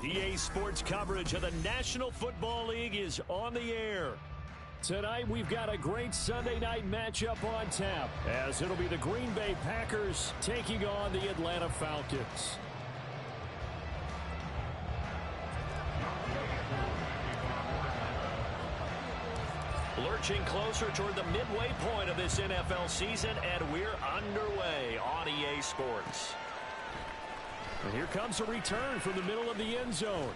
EA Sports coverage of the National Football League is on the air. Tonight, we've got a great Sunday night matchup on tap, as it'll be the Green Bay Packers taking on the Atlanta Falcons. Lurching closer toward the midway point of this NFL season, and we're underway on EA Sports. And here comes a return from the middle of the end zone.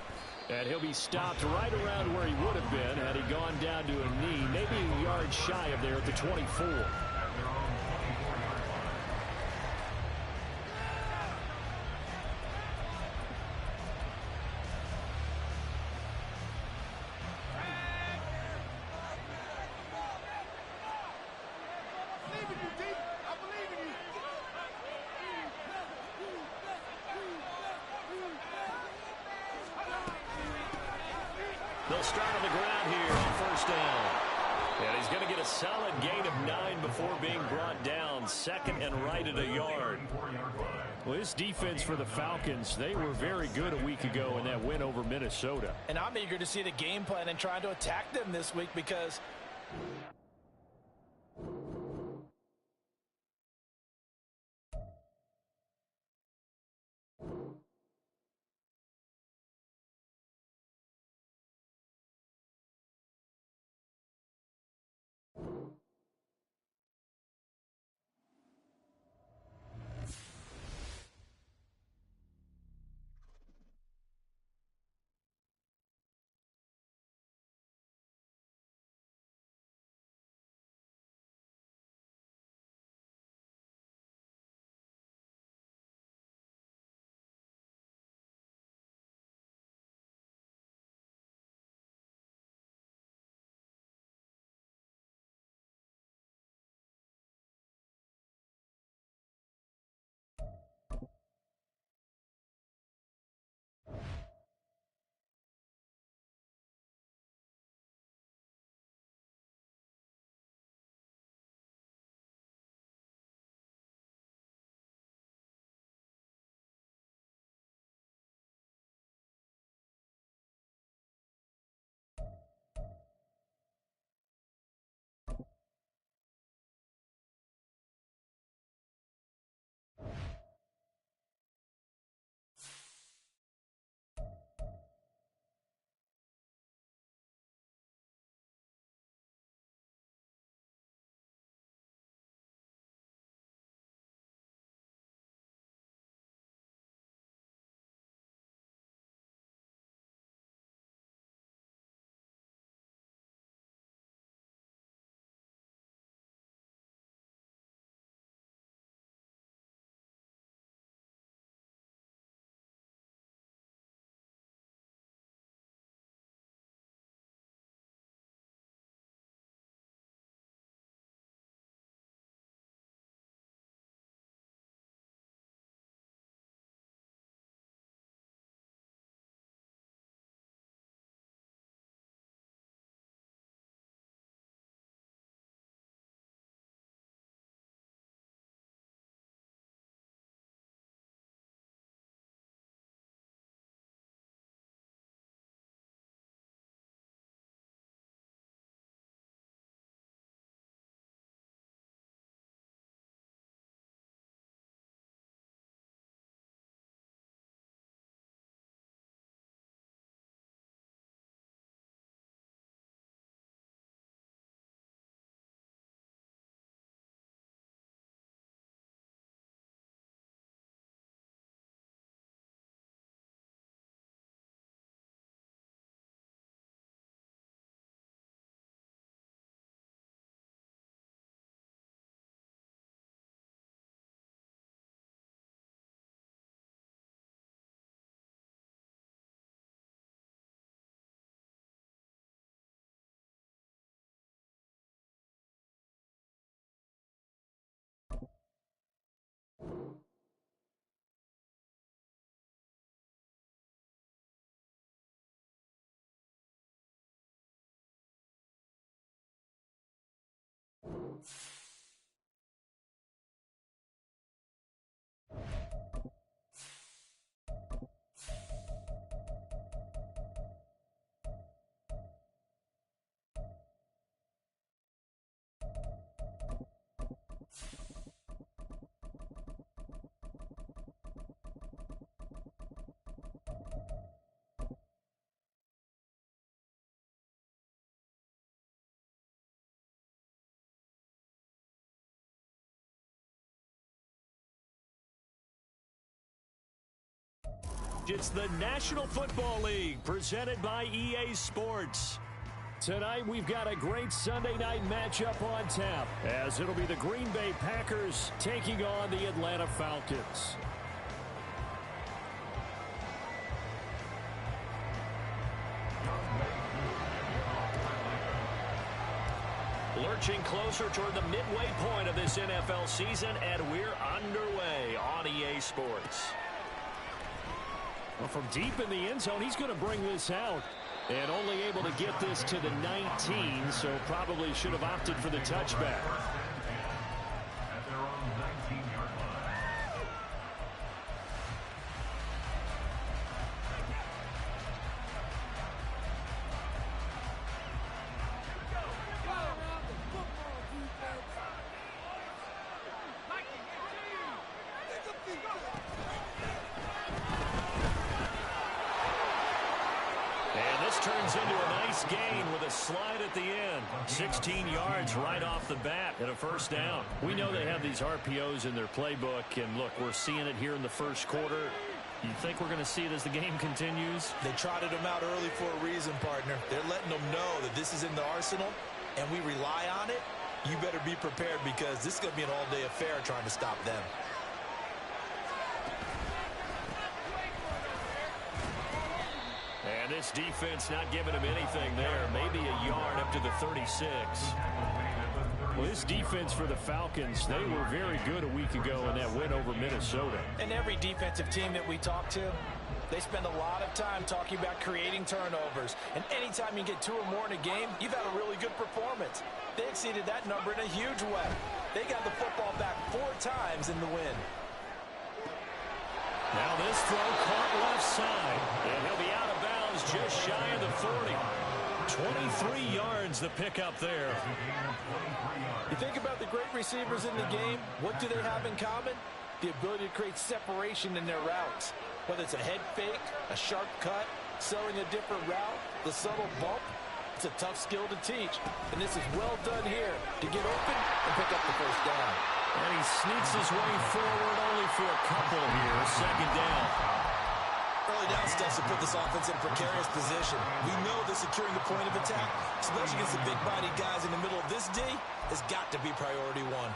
And he'll be stopped right around where he would have been had he gone down to a knee, maybe a yard shy of there at the 24. They'll start on the ground here on first down. And he's going to get a solid gain of 9 before being brought down. Second and right at a yard. Well, this defense for the Falcons, they were very good a week ago in that win over Minnesota. And I'm eager to see the game plan and trying to attack them this week because It's the National Football League presented by EA Sports. Tonight we've got a great Sunday night matchup on tap, as it'll be the Green Bay Packers taking on the Atlanta Falcons. Lurching closer toward the midway point of this NFL season, and we're underway on EA Sports. Well, from deep in the end zone, he's going to bring this out. And only able to get this to the 19, so probably should have opted for the touchback. At their own 19-yard line. Turns into a nice gain with a slide at the end. 16 yards right off the bat and a first down. We know they have these RPOs in their playbook, and look, we're seeing it here in the first quarter. You think we're going to see it as the game continues? They trotted them out early for a reason, partner. They're letting them know that this is in the arsenal, and we rely on it. You better be prepared, because this is going to be an all-day affair trying to stop them. And this defense not giving him anything there. Maybe a yard up to the 36. Well, this defense for the Falcons, they were very good a week ago in that win over Minnesota. And every defensive team that we talk to, they spend a lot of time talking about creating turnovers. And anytime you get 2 or more in a game, you've had a really good performance. They exceeded that number in a huge way. They got the football back 4 times in the win. Now this throw caught left side, and he'll be out of bounds just shy of the 40. 23 yards the pickup there. You think about the great receivers in the game, what do they have in common? The ability to create separation in their routes. Whether it's a head fake, a sharp cut, sowing a different route, the subtle bump, it's a tough skill to teach. And this is well done here to get open and pick up the first down. And he sneaks his way forward only for a couple here. Second down. Early down steps to put this offense in a precarious position. We know that securing the point of attack, especially against the big-bodied guys in the middle of this D, has got to be priority 1.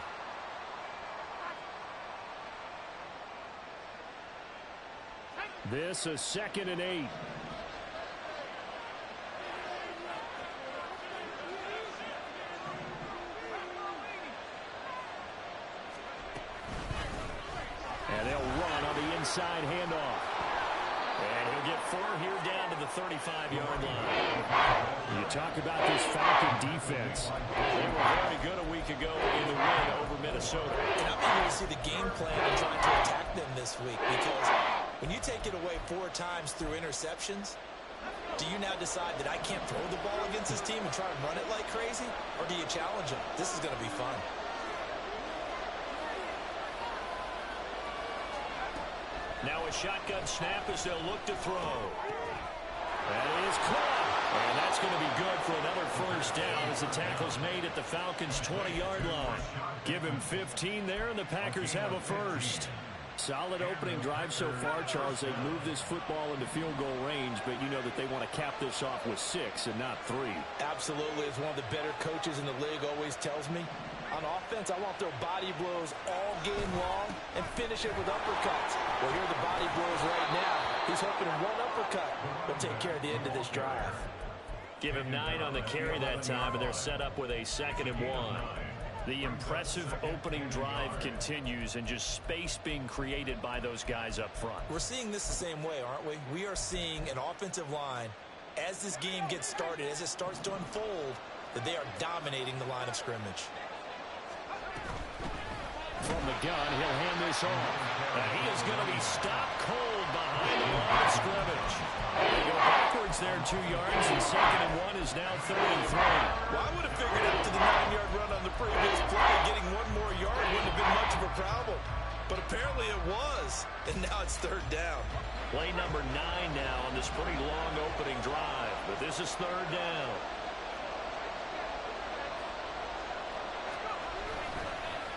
This is 2nd and 8. And they'll run on the inside handoff. And he'll get 4 here down to the 35-yard line. You talk about this Falcon defense. They were very good a week ago in the win over Minnesota. And I'm eager to see the game plan and trying to attack them this week, because when you take it away 4 times through interceptions, do you now decide that I can't throw the ball against this team and try and run it like crazy? Or do you challenge them? This is going to be fun. Now a shotgun snap as they'll look to throw. That is caught. And that's going to be good for another first down as the tackle's made at the Falcons' 20-yard line. Give him 15 there, and the Packers have a first. Solid opening drive so far, Charles. They've moved this football into field goal range, but you know that they want to cap this off with 6 and not 3. Absolutely. As one of the better coaches in the league always tells me, on offense, I want to throw body blows all game long and finish it with uppercuts. Well, here are the body blows right now. He's hoping one uppercut will take care of the end of this drive. Give him 9 on the carry that time, and they're set up with a 2nd and 1. The impressive opening drive continues, and just space being created by those guys up front. We're seeing this the same way, aren't we? We are seeing an offensive line, as this game gets started, as it starts to unfold, that they are dominating the line of scrimmage. From the gun, he'll hand this off. And he is going to be stopped cold behind the line of scrimmage. They go backwards there 2 yards, and 2nd and 1 is now 3rd and 3. Well, I would have figured after the 9-yard run on the previous play, getting 1 more yard wouldn't have been much of a problem. But apparently it was, and now it's 3rd down. Play number 9 now on this pretty long opening drive, but this is 3rd down.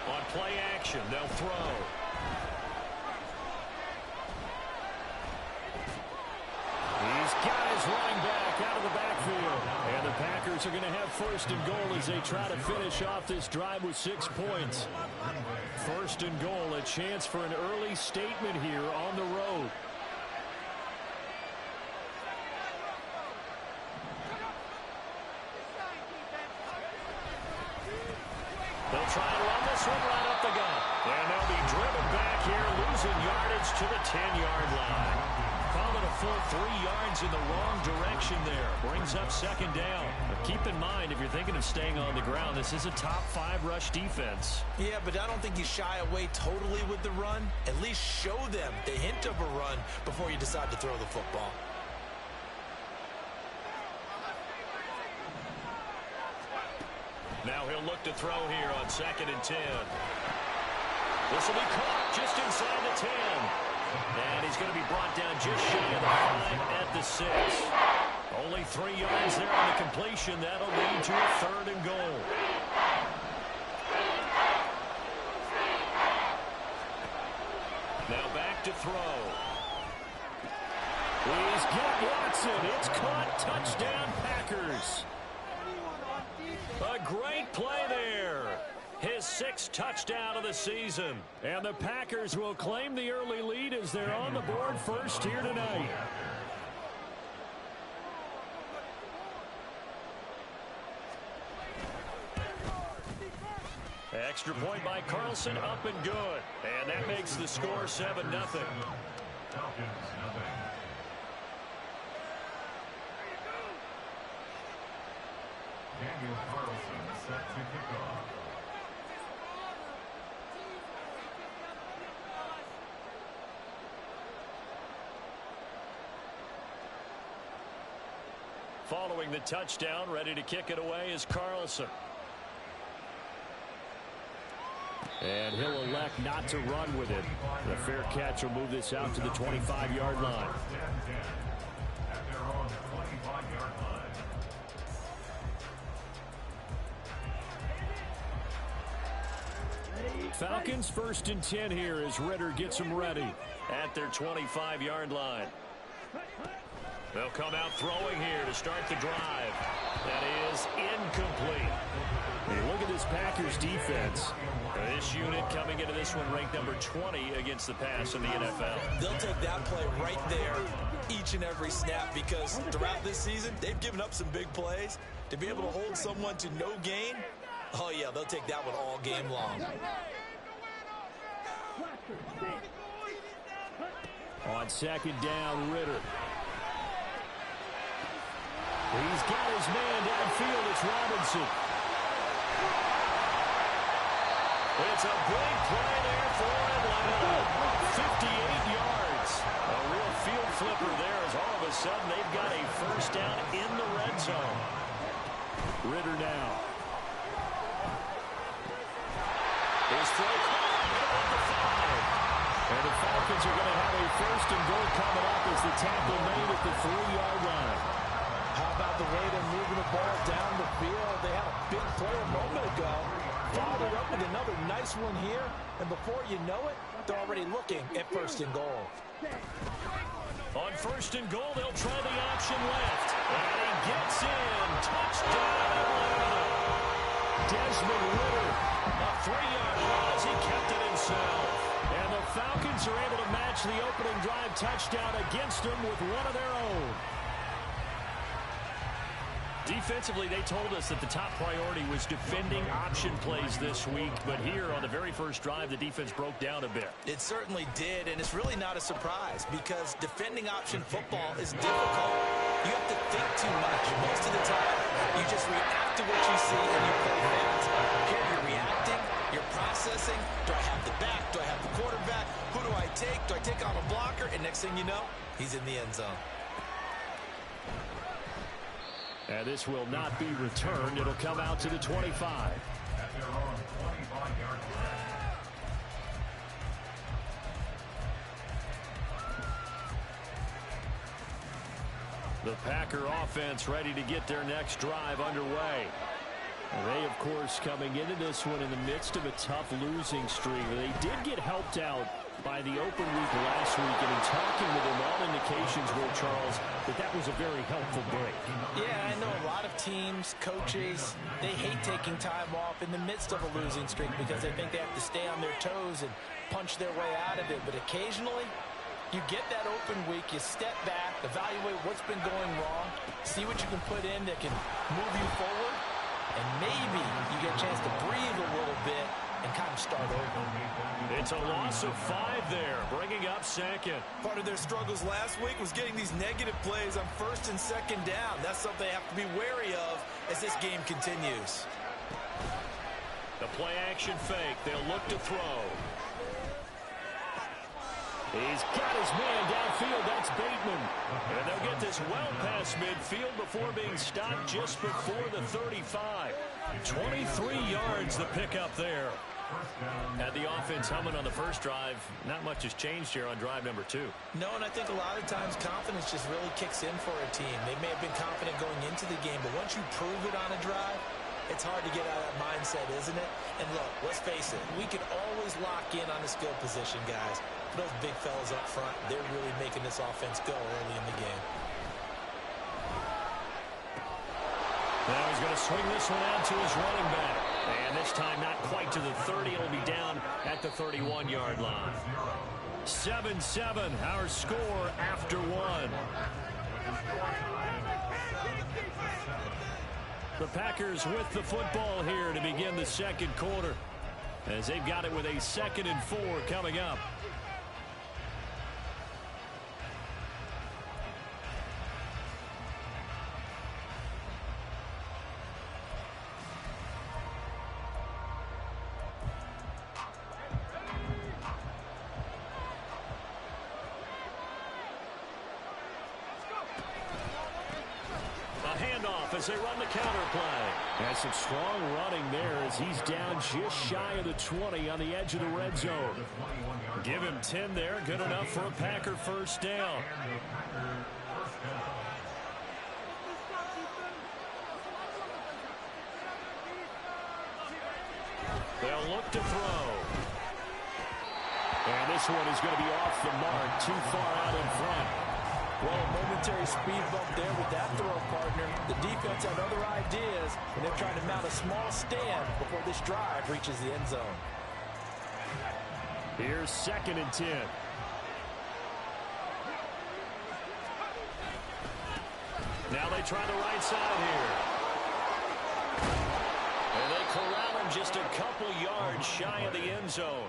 On play action, they'll throw. got his running back out of the backfield. And the Packers are going to have first and goal as they try to finish off this drive with 6 points. First and goal, a chance for an early statement here on the road. They'll try and run this one right up the gut. And they'll be driven back here, losing yardage to the 10-yard line. Call it a full 3 yards in the wrong direction there. Brings up second down. But keep in mind, if you're thinking of staying on the ground, this is a top 5 rush defense. Yeah, but I don't think you shy away totally with the run. At least show them the hint of a run before you decide to throw the football. Now he'll look to throw here on 2nd and 10. This will be caught just inside the 10. And he's going to be brought down just shy of the 5 at the 6. Only 3 yards there on the completion. That'll lead to a 3rd and goal. Now back to throw. He's got Watson. It's caught. Touchdown, Packers. A great play there. His 6th touchdown of the season. And the Packers will claim the early lead as they're on the board first here tonight. Extra point by Carlson, up and good. And that makes the score 7-0. Falcons, 0. Daniel Carlson set to kick off. Following the touchdown, ready to kick it away is Carlson. And he'll elect not to run with it. The fair catch will move this out to the 25-yard line. At their own 25-yard line. Falcons 1st and 10 here as Ritter gets them ready at their 25-yard line. They'll come out throwing here to start the drive. That is incomplete. Hey, look at this Packers defense. This unit coming into this one ranked number 20 against the pass in the NFL. They'll take that play right there each and every snap because throughout this season, they've given up some big plays. To be able to hold someone to no gain, oh yeah, they'll take that one all game long. On 2nd down, Ritter. He's got his man downfield. It's Robinson. It's a big play there for Atlanta. 58 yards. A real field flipper there as all of a sudden they've got a first down in the red zone. Ritter now. His throw at the 5. And the Falcons are going to have a first and goal coming up as the tackle made at the 3-yard line. How about the way they're moving the ball down the field? They had a big play a moment ago. Followed it up with another nice one here. And before you know it, they're already looking at 1st and goal. On 1st and goal, they'll try the option left. And he gets in. Touchdown, Atlanta. Desmond Ritter. A 3-yard run as he kept it himself. And the Falcons are able to match the opening drive touchdown against them with one of their own. Defensively, they told us that the top priority was defending option plays this week. But here on the very first drive, the defense broke down a bit. It certainly did, and it's really not a surprise because defending option football is difficult. You have to think too much. Most of the time, you just react to what you see and you play fast. Here you're reacting, you're processing. Do I have the back? Do I have the quarterback? Who do I take? Do I take on a blocker? And next thing you know, he's in the end zone. And this will not be returned. It'll come out to the 25. At their own 25-yard line. The Packer offense ready to get their next drive underway. They, of course, coming into this one in the midst of a tough losing streak. They did get helped out by the open week last week, and in talking with them, all indications were, Charles, that was a very helpful break. Yeah, I know a lot of teams, coaches, they hate taking time off in the midst of a losing streak because they think they have to stay on their toes and punch their way out of it. But occasionally, you get that open week, you step back, evaluate what's been going wrong, see what you can put in that can move you forward, and maybe you get a chance to breathe a little bit and kind of start over. It's a loss of 5 there, bringing up second. Part of their struggles last week was getting these negative plays on first and second down. That's something they have to be wary of as this game continues. The play action fake. They'll look to throw. He's got his man downfield. That's Bateman. And they'll get this well past midfield before being stopped just before the 35. 23 yards the pickup there. Had the offense humming on the first drive. Not much has changed here on drive number 2. No, and I think a lot of times confidence just really kicks in for a team. They may have been confident going into the game, but once you prove it on a drive, it's hard to get out of that mindset, isn't it? And look, let's face it, we can always lock in on the skill position, guys. Those big fellas up front, they're really making this offense go early in the game. Now he's going to swing this one out to his running back. And this time not quite to the 30. It'll be down at the 31-yard line. 7-7, our score after 1. The Packers with the football here to begin the second quarter, as they've got it with a 2nd and 4 coming up. As they run the counter play. Has some strong running there as he's down just shy of the 20 on the edge of the red zone. Give him 10 there. Good enough for a Packer first down. They'll look to throw. And this one is going to be off the mark. Too far out in front. Well, a momentary speed bump there with that throw, partner. The defense had other ideas, and they're trying to mount a small stand before this drive reaches the end zone. Here's 2nd and 10. Now they try the right side here. And they corral him just a couple yards shy of the end zone.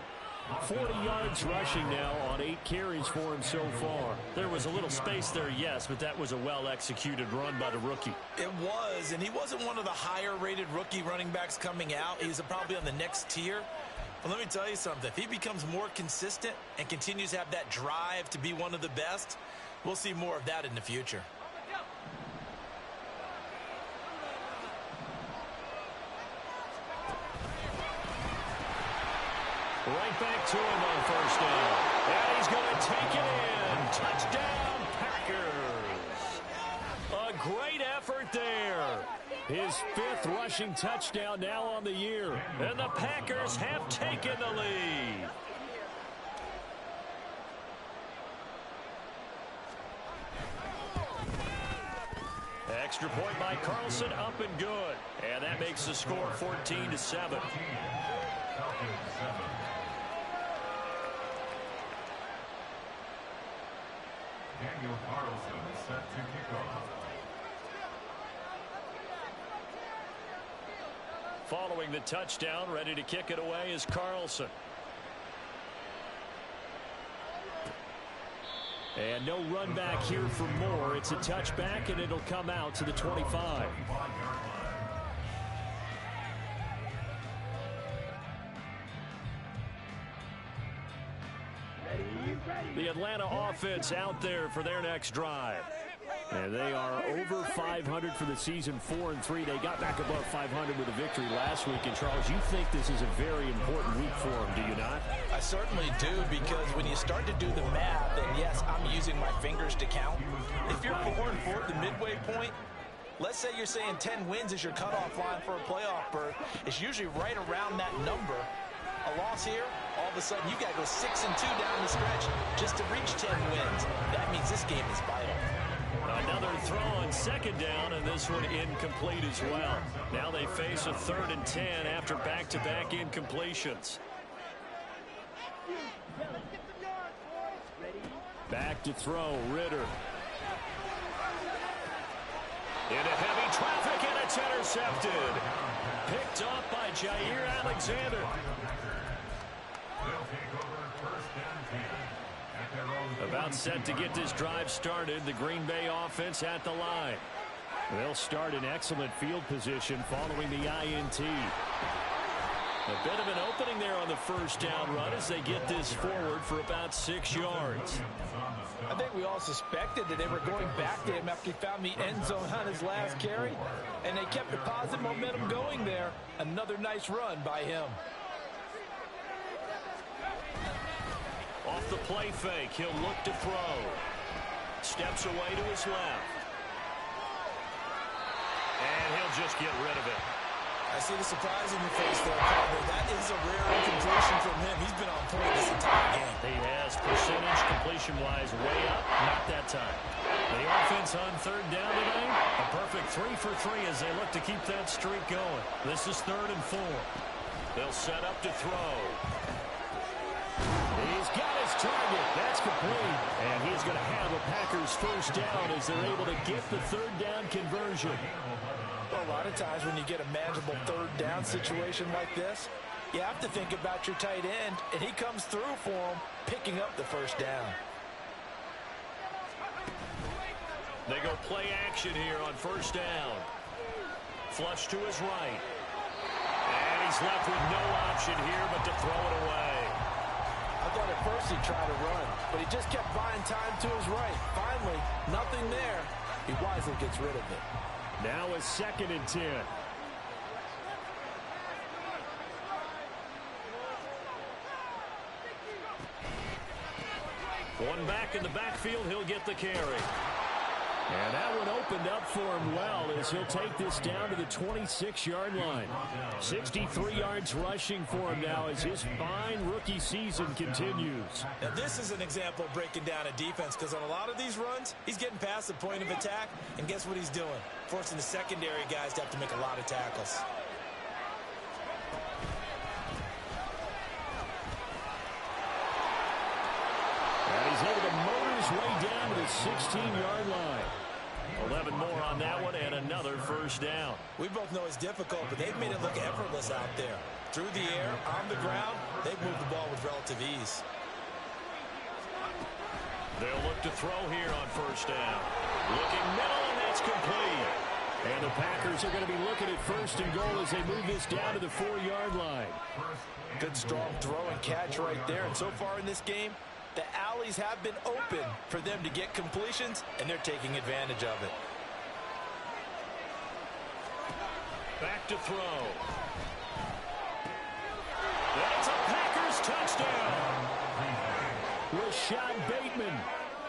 40 yards rushing now on 8 carries for him so far. There was a little space there, yes, but that was a well-executed run by the rookie. It was, and he wasn't one of the higher-rated rookie running backs coming out. He's probably on the next tier. But let me tell you something. If he becomes more consistent and continues to have that drive to be one of the best, we'll see more of that in the future. Right back to him on first down. And he's going to take it in. Touchdown, Packers. A great effort there. His 5th rushing touchdown now on the year. And the Packers have taken the lead. Extra point by Carlson, up and good. And that makes the score 14-7. Daniel Carlson set to kick off. Following the touchdown, ready to kick it away is Carlson. And no run back here for Moore. It's a touchback, and it'll come out to the 25. The Atlanta offense out there for their next drive. And they are over 500 for the season, 4-3. They got back above 500 with a victory last week. And, Charles, you think this is a very important week for them, do you not? I certainly do, because when you start to do the math, and yes, I'm using my fingers to count. If you're 4-4 at the midway point, Let's say you're saying 10 wins is your cutoff line for a playoff berth. It's usually right around that number. A loss here, all of a sudden you got to go 6-2 down the stretch just to reach 10 wins. That means this game is vital. Another throw on second down, and this one incomplete as well. Now they face a 3rd and 10 after back-to-back incompletions. Back to throw, Ritter. Into heavy traffic, and it's intercepted. Picked off by Jair Alexander. About set to get this drive started. The Green Bay offense at the line. They'll start in excellent field position following the INT. A bit of an opening there on the first down run as they get this forward for about 6 yards. I think we all suspected that they were going back to him after he found the end zone on his last carry, and they kept the positive momentum going there. Another nice run by him. Off the play fake, he'll look to throw. Steps away to his left. And he'll just get rid of it. I see the surprise in your face there, Carter. That is a rare incompletion from him. He's been on point this entire game. He has percentage completion-wise way up. Not that time. The offense on 3rd down tonight. A perfect 3 for 3 as they look to keep that streak going. This is 3rd and 4. They'll set up to throw. He's got his target. That's complete. And he's going to have a Packers first down as they're able to get the 3rd down conversion. Well, a lot of times when you get a manageable 3rd down situation like this, you have to think about your tight end, and he comes through for him, picking up the first down. They go play action here on 1st down. Flush to his right. And he's left with no option here but to throw it away. I thought at first he'd try to run, but he just kept buying time to his right. Finally, nothing there. He wisely gets rid of it. Now a 2nd and 10. One back in the backfield, he'll get the carry. And that one opened up for him well as he'll take this down to the 26-yard line. 63 yards rushing for him now as his fine rookie season continues. Now this is an example of breaking down a defense, because on a lot of these runs, he's getting past the point of attack, and guess what he's doing? Forcing the secondary guys to have to make a lot of tackles. And he's able to motor his way down to the 16-yard line. 11 more on that one and another first down. We both know it's difficult, but they've made it look effortless out there. Through the air, on the ground, they've moved the ball with relative ease. They'll look to throw here on 1st down. Looking middle, and that's complete. And the Packers are going to be looking at 1st and goal as they move this down to the 4-yard line. Good, strong throw and catch right there. And so far in this game, the alleys have been open for them to get completions, and they're taking advantage of it. Back to throw. That's a Packers touchdown. Rashad Bateman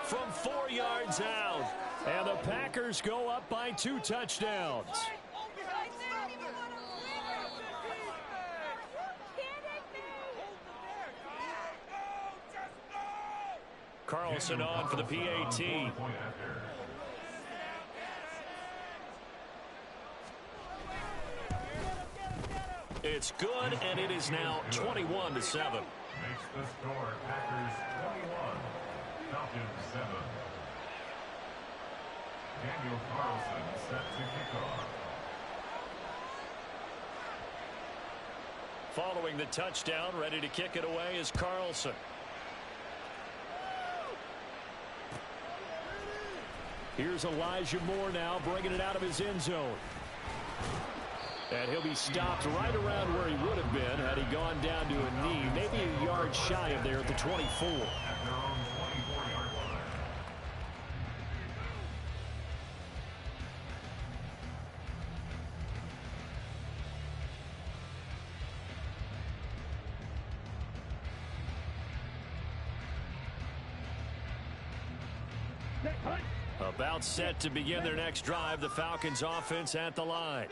from 4 yards out. And the Packers go up by 2 touchdowns. Carlson on for the PAT. It's good, and it is now 21-7. Makes the score Packers 21, Falcons 7. Daniel Carlson set to kick off. Following the touchdown, ready to kick it away is Carlson. Here's Elijah Moore now, bringing it out of his end zone. And he'll be stopped right around where he would have been had he gone down to a knee, maybe a yard shy of there at the 24. At their own 24-yard line. About set to begin their next drive, the Falcons offense at the line.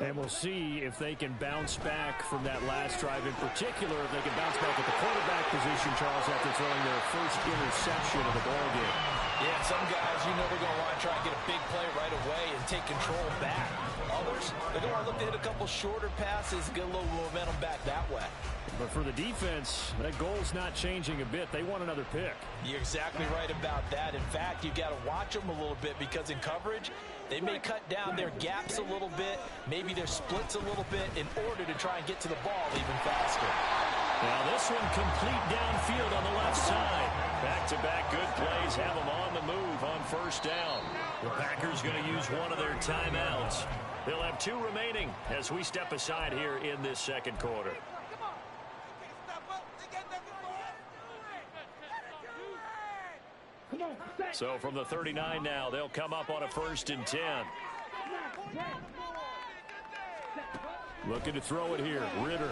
And we'll see if they can bounce back from that last drive. In particular, if they can bounce back at the quarterback position, Charles, after throwing their first interception of the ballgame. Yeah, some guys, you know they're going to want to try and get a big play right away and take control back. Others, they're going to look to hit a couple shorter passes, get a little momentum back that way. But for the defense, that goal's not changing a bit. They want another pick. You're exactly right about that. In fact, you've got to watch them a little bit because in coverage, they may cut down their gaps a little bit, maybe their splits a little bit in order to try and get to the ball even faster. Now this one complete downfield on the left side. Back-to-back good plays have them on the move on first down. The Packers going to use one of their timeouts. They'll have 2 remaining as we step aside here in this second quarter. So from the 39 now, they'll come up on a 1st and 10. Looking to throw it here, Ritter.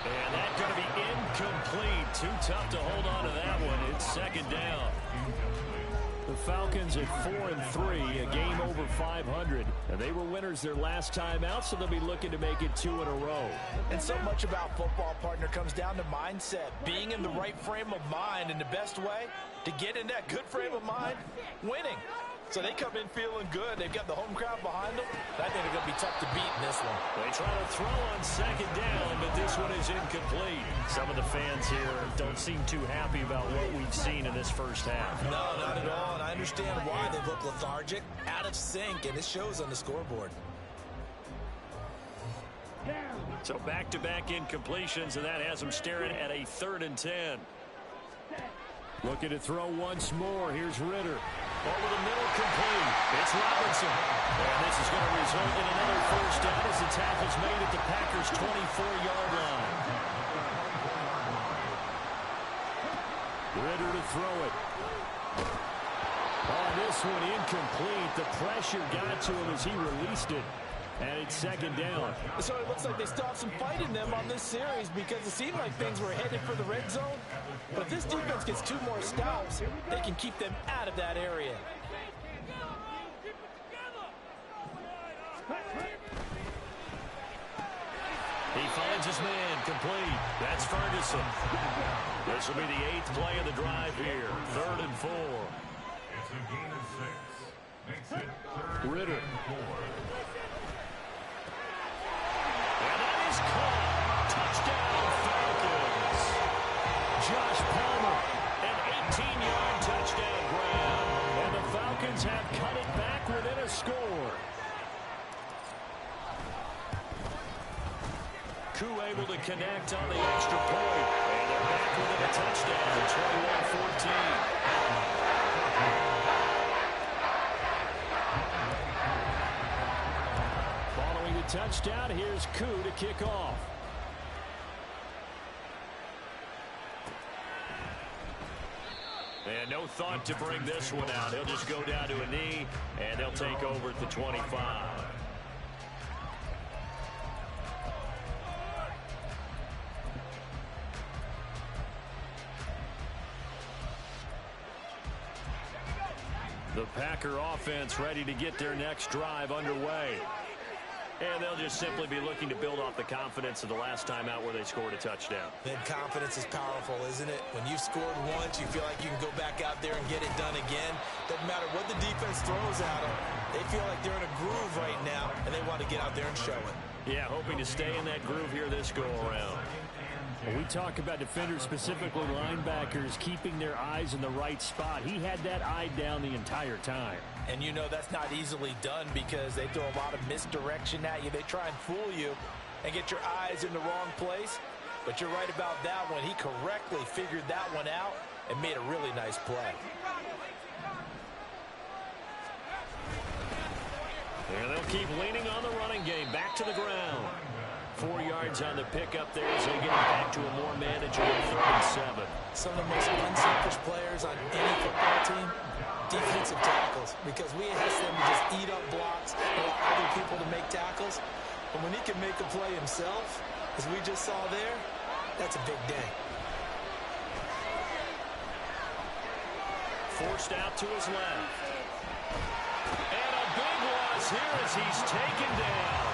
And that's going to be incomplete. Too tough to hold on to that one. It's 2nd down. The Falcons at 4-3, a game over 500. And they were winners their last time out, so they'll be looking to make it 2 in a row. And so much about football, partner, comes down to mindset. Being in the right frame of mind, and the best way to get in that good frame of mind, winning. So they come in feeling good. They've got the home crowd behind them. I think they're going to be tough to beat in this one. They try to throw on 2nd down, but this one is incomplete. Some of the fans here don't seem too happy about what we've seen in this first half. No, not at all, and I understand why. They look lethargic, out of sync, and it shows on the scoreboard. So back-to-back incompletions, and that has them staring at a 3rd and 10. Looking to throw once more. Here's Ritter. Over the middle, complete. It's Robinson. And this is going to result in another 1st down as the tackle's made at the Packers' 24-yard line. Ritter to throw it. On this one, incomplete. The pressure got to him as he released it. And it's 2nd down. So it looks like they still have some fight in them on this series because it seemed like things were headed for the red zone. But if this defense gets 2 more stops, they can keep them out of that area. He finds his man, complete. That's Ferguson. This will be the 8th play of the drive here. 3rd and 4. It's a gain of 6. Makes it 3rd Ritter. and 4. And that is caught. Touchdown, Falcons. Josh Palmer, an 18-yard touchdown grab. And the Falcons have cut it back within a score. Koo able to connect on the extra point. And they're back within a touchdown, 21-14. Following the touchdown, here's Koo to kick off. And no thought to bring this one out. He'll just go down to a knee, and they'll take over at the 25. The Packer offense ready to get their next drive underway. And they'll just simply be looking to build off the confidence of the last time out where they scored a touchdown. Then confidence is powerful, isn't it? When you've scored once, you feel like you can go back out there and get it done again. Doesn't matter what the defense throws at them. They feel like they're in a groove right now, and they want to get out there and show it. Yeah, hoping to stay in that groove here this go-around. When we talk about defenders, specifically linebackers, keeping their eyes in the right spot. He had that eye down the entire time. And you know that's not easily done because they throw a lot of misdirection at you. They try and fool you and get your eyes in the wrong place. But you're right about that one. He correctly figured that one out and made a really nice play. And they'll keep leaning on the running game. Back to the ground. 4 yards on the pickup there as they get back to a more manageable 3rd and 7. Some of the most unselfish players on any football team, defensive tackles, because we ask them to just eat up blocks, allow other people to make tackles. But when he can make a play himself, as we just saw there, that's a big day. forced out to his left. And a big loss here as he's taken down.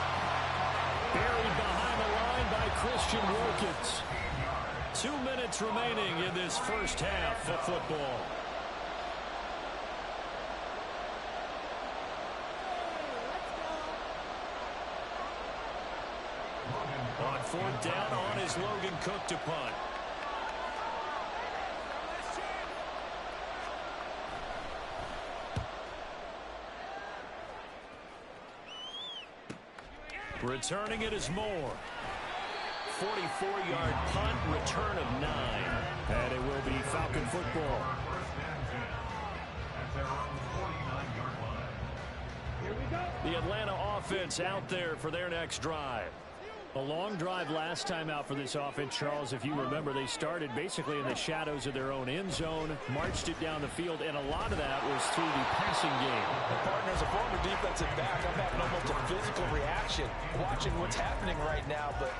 Buried behind the line by Christian Wilkins. 2 minutes remaining in this first half of football. On fourth down, on is Logan Cook to punt. Returning it is Moore. 44-yard punt, return of 9. And it will be Falcon football. The Atlanta offense out there for their next drive. A long drive last time out for this offense, Charles. If you remember, they started basically in the shadows of their own end zone, marched it down the field, and a lot of that was through the passing game. And partner, as a former defensive back, I'm having almost a physical reaction watching what's happening right now. But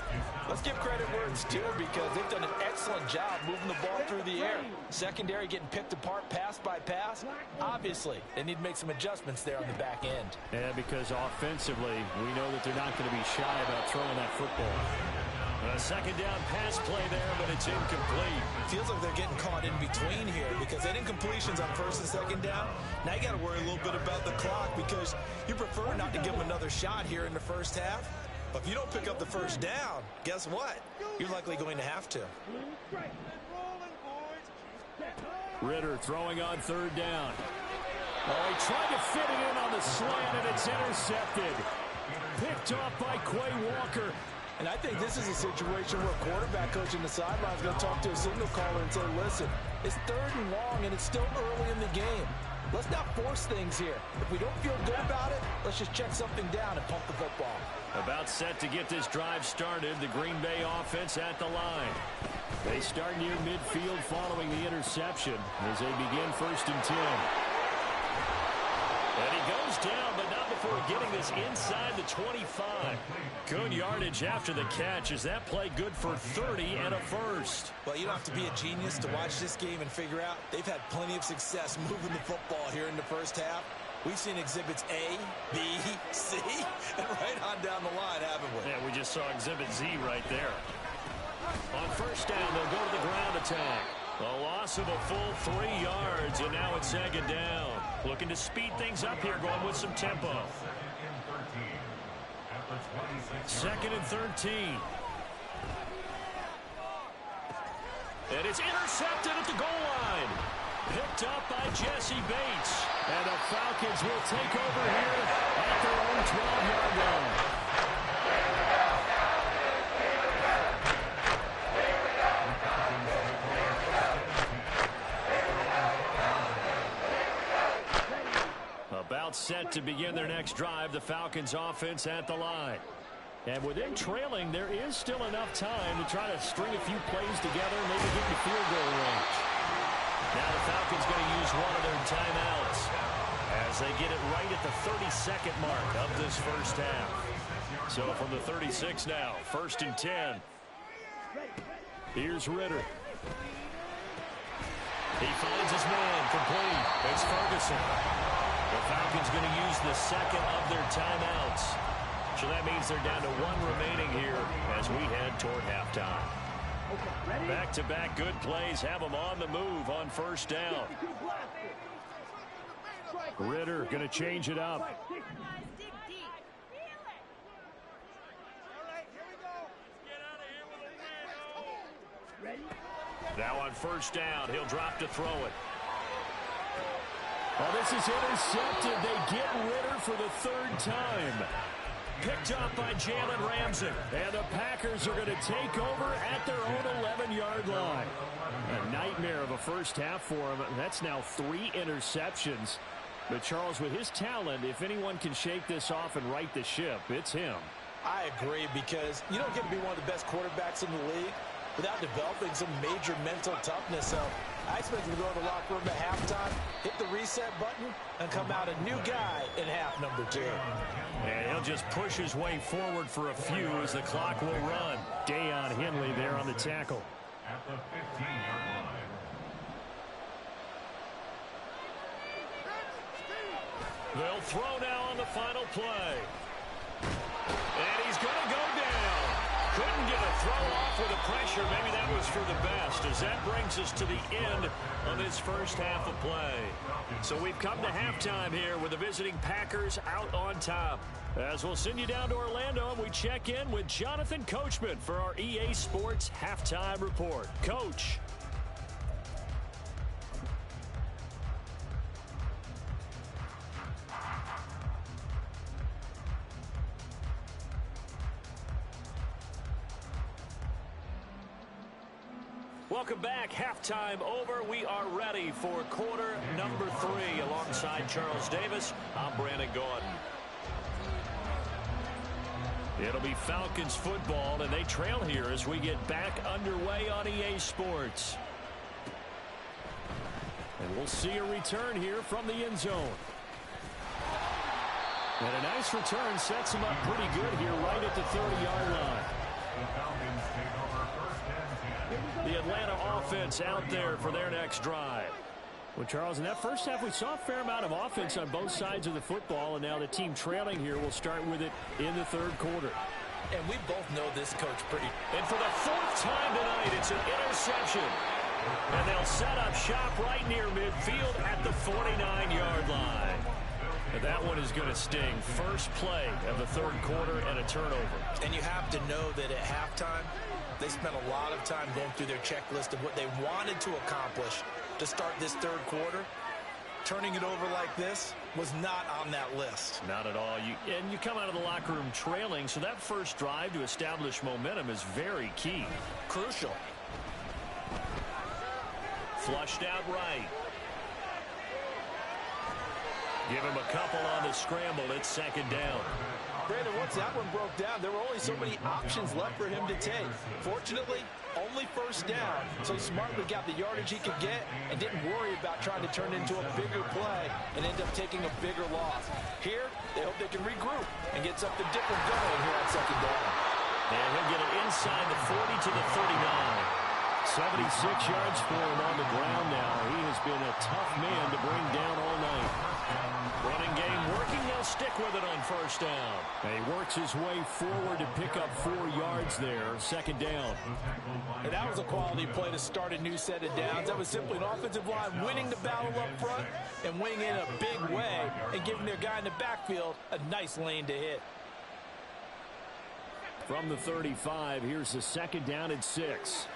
let's give credit where it's due because they've done an excellent job moving the ball through the air. Secondary getting picked apart pass by pass. Obviously, they need to make some adjustments there on the back end. Yeah, because offensively, we know that they're not going to be shy about throwing that football. A second down pass play there, but it's incomplete. Feels like they're getting caught in between here because they didn't completions on first and second down. Now you got to worry a little bit about the clock because you prefer not to give them another shot here in the first half. But if you don't pick up the first down, guess what? You're likely going to have to. Ridder throwing on third down. Oh, he tried to fit it in on the slant, and it's intercepted. Picked off by Quay Walker. And I think this is a situation where a quarterback coach in the sideline is going to talk to a signal caller and say, listen, it's third and long, and it's still early in the game. Let's not force things here. If we don't feel good about it, let's just check something down and pump the football. About set to get this drive started, the Green Bay offense at the line. They start near midfield following the interception as they begin first and 10. And he goes down, but not before getting this inside the 25. Good yardage after the catch. Is that play good for 30 and a first? Well, you don't have to be a genius to watch this game and figure out they've had plenty of success moving the football here in the first half. We've seen exhibits A, B, C, and right on down the line, haven't we? Yeah, we just saw exhibit Z right there. On first down, they'll go to the ground attack. A loss of a full 3 yards, and now it's second down. Looking to speed things up here, going with some tempo. Second and 13. And it's intercepted at the goal line. Picked up by Jesse Bates. And the Falcons will take over here at their own 12-yard line. About set to begin their next drive, the Falcons offense at the line. And with them trailing, there is still enough time to try to string a few plays together and maybe get in the field goal range. Now the Falcons going to use one of their timeouts as they get it right at the 32nd mark of this first half. So from the 36 now, first and 10. Here's Ridder. He finds his man complete. It's Ferguson. The Falcons going to use the second of their timeouts. So that means they're down to one remaining here as we head toward halftime. Back-to-back good plays have them on the move on first down. Ridder going to change it up. Now on first down, he'll drop to throw it. Oh, this is intercepted. They get Ridder for the third time. Picked up by Jalen Ramsey. And the Packers are going to take over at their own 11-yard line. A nightmare of a first half for him. That's now 3 interceptions. But Charles, with his talent, if anyone can shake this off and right the ship, it's him. I agree, because you don't get to be one of the best quarterbacks in the league without developing some major mental toughness. So I expect him to go to the locker room at halftime, hit the reset button, and come out a new guy in half number 2. And he'll just push his way forward for a few as the clock will run. Deion Henley there on the tackle. At the 15-yard line. They'll throw now on the final play. And he's going to go down. Couldn't get a throw off with the pressure. Maybe that was for the best, as that brings us to the end of this first half of play. So we've come to halftime here with the visiting Packers out on top. As we'll send you down to Orlando, and we check in with Jonathan Coachman for our EA Sports Halftime Report. Coach. Welcome back. Halftime over. We are ready for quarter number 3. Alongside Charles Davis, I'm Brandon Gaudin. It'll be Falcons football, and they trail here as we get back underway on EA Sports. And we'll see a return here from the end zone. And a nice return sets him up pretty good here right at the 30-yard line. The Falcons take over first and 10. The Atlanta offense out there for their next drive. Well, Charles, in that first half, we saw a fair amount of offense on both sides of the football, and now the team trailing here will start with it in the third quarter. And we both know this coach pretty. And for the 4th time tonight, it's an interception. And they'll set up shop right near midfield at the 49-yard line. And that one is going to sting. First play of the third quarter and a turnover. And you have to know that at halftime, they spent a lot of time going through their checklist of what they wanted to accomplish to start this third quarter. Turning it over like this was not on that list. Not at all. You come out of the locker room trailing, so that first drive to establish momentum is very key. Crucial. Flushed out right. Give him a couple on the scramble. It's second down. Brandon, once that one broke down, there were only so many options left for him to take. Fortunately, only first down, so he smartly got the yardage he could get and didn't worry about trying to turn into a bigger play and end up taking a bigger loss. Here, they hope they can regroup and get something different going here on second down. And he'll get it inside the 40 to the 39. 76 yards for him on the ground now. He has been a tough man to bring down all night. Running game working. They'll stick with it on first down. And he works his way forward to pick up 4 yards there. Second down. And that was a quality play to start a new set of downs. That was simply an offensive line winning the battle up front and winning in a big way and giving their guy in the backfield a nice lane to hit. From the 35, here's the second down at 6.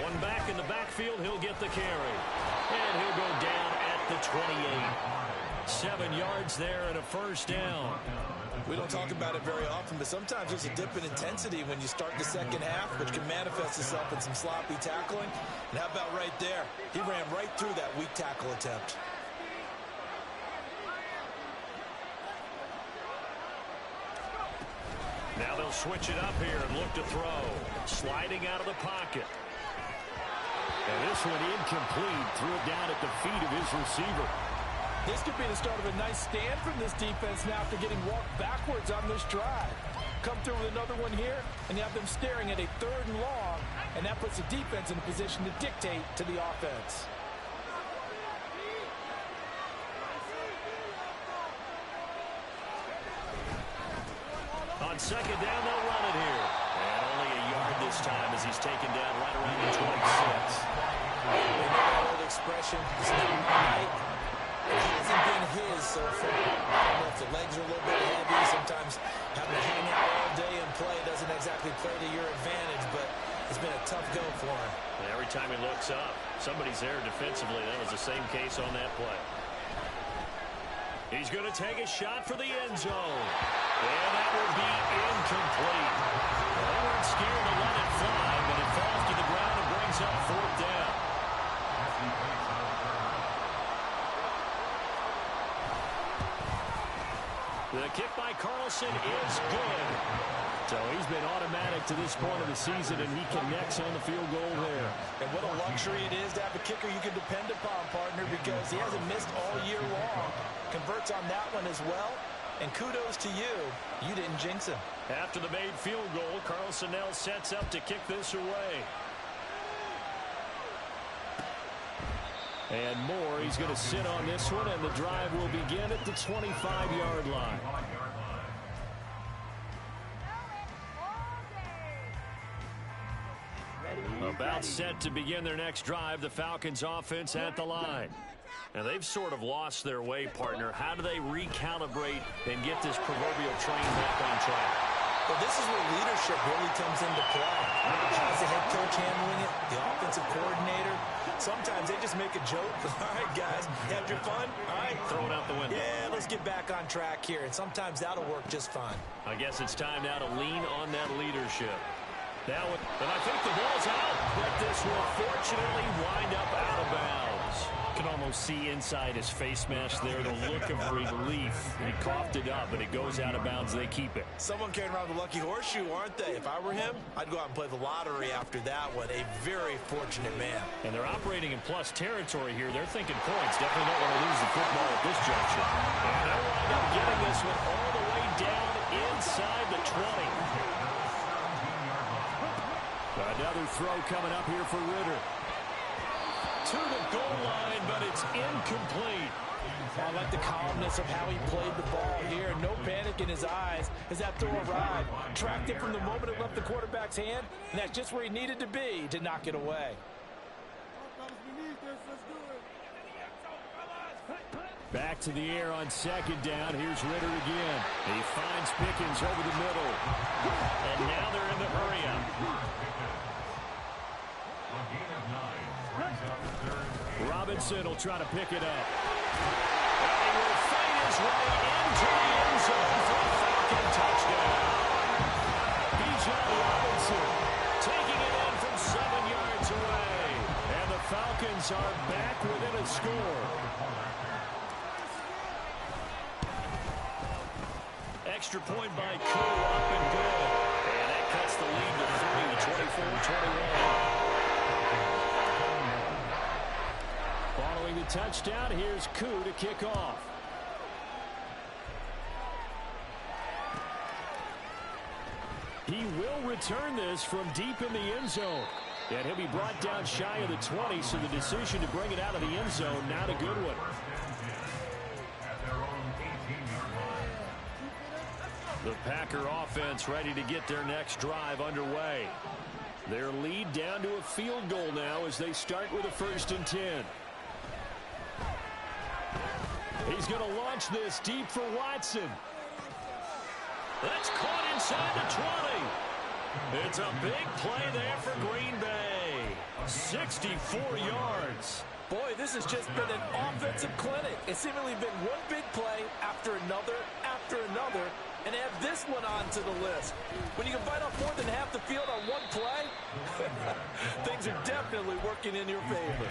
One back in the backfield, he'll get the carry. And he'll go down at the 28. 7 yards there and a first down. We don't talk about it very often, but sometimes there's a dip in intensity when you start the second half, which can manifest itself in some sloppy tackling. And how about right there? He ran right through that weak tackle attempt. Now they'll switch it up here and look to throw. Sliding out of the pocket. And this one incomplete. Threw it down at the feet of his receiver. This could be the start of a nice stand from this defense now after getting walked backwards on this drive. Come through with another one here, and you have them staring at a 3rd and long, and that puts the defense in a position to dictate to the offense. On second down, they'll run it here. And only a yard this time as he's taken down right around the 26. You know that old expression, it's not right. It hasn't been his so far. I don't know if the legs are a little bit heavy. Sometimes having to hang out all day and play doesn't exactly play to your advantage, but it's been a tough go for him. And every time he looks up, somebody's there defensively. That was the same case on that play. He's going to take a shot for the end zone. And that will be incomplete. They weren't scared to let it fly, but it falls to the ground and brings up 4th down. The kick by Carlson is good. So he's been automatic to this point of the season, and he connects on the field goal there. And what a luxury it is to have a kicker you can depend upon, partner, because he hasn't missed all year long. Converts on that one as well. And kudos to you. You didn't jinx him. After the made field goal, Carlson now sets up to kick this away. And Moore, he's going to sit on this one, and the drive will begin at the 25-yard line. About set to begin their next drive, the Falcons offense at the line. Now, they've sort of lost their way, partner. How do they recalibrate and get this proverbial train back on track? Well, this is where leadership really comes into play. How's the head coach handling it? The offensive coordinator? Sometimes they just make a joke. All right, guys, had your fun? All right. Throw it out the window. Yeah, let's get back on track here. And sometimes that'll work just fine. I guess it's time now to lean on that leadership. Now, and I think the ball's out, but this will fortunately wind up out of bounds. You can almost see inside his face mask there the look of relief. He coughed it up, but it goes out of bounds. They keep it. Someone carrying around the lucky horseshoe, aren't they? If I were him, I'd go out and play the lottery after that one. A very fortunate man. And they're operating in plus territory here. They're thinking points. Definitely don't want to lose the football at this juncture. And they'll wind up getting this one all the way down inside the 20. Another throw coming up here for Ritter. To the goal line, but it's incomplete. I like the calmness of how he played the ball here. No panic in his eyes as that throw arrived. Tracked it from the moment it left the quarterback's hand, and that's just where he needed to be to knock it away. Back to the air on second down. Here's Ritter again. He finds Pickens over the middle. And now they're in the hurry-up. Robinson will try to pick it up. And he will fight his way into the end zone for a Falcon touchdown. Bijan Robinson taking it in from 7 yards away. And the Falcons are back within a score. Extra point by Koo, up and good. And that cuts the lead to 3, 24-21. Following the touchdown, here's Koo to kick off. He will return this from deep in the end zone. And he'll be brought down shy of the 20, so the decision to bring it out of the end zone, not a good one. The Packer offense ready to get their next drive underway. Their lead down to a field goal now as they start with a 1st and 10. He's going to launch this deep for Watson. That's caught inside the 20. It's a big play there for Green Bay. 64 yards. Boy, this has just been an offensive clinic. It's seemingly been one big play after another, and add this one onto the list. When you can bite off more than half the field on one play, things are definitely working in your favor.